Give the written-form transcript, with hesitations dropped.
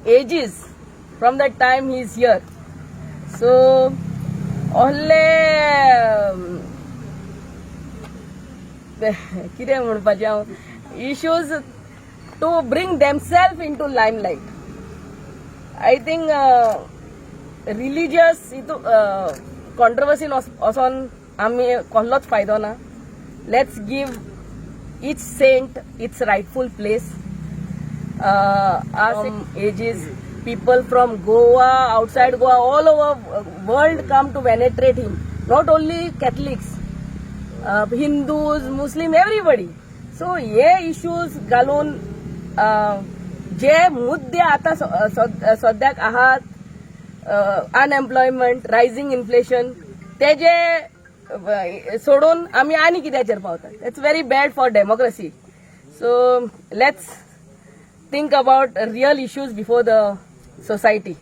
ages from the time he is here. So only कितें म्हणपाचें हांव issues to bring themselves into limelight. I think religious controversy वचोन आमी कसलोच फायदो ना. Let's give each saint its rightful place. From ages, people from Goa, outside Goa, all over world come to venerate him. Not only Catholics, Hindus, Muslim, everybody. So hey issues घालून जे मुद्दे आता सद्याक आहात, अनएम्प्लॉयमेंट, रायझिंग इन्फ्लेशन, तेजे सोडून आमी आनी कित्याचेर पावतात. It's very bad for democracy. So let's think about real issues before the society.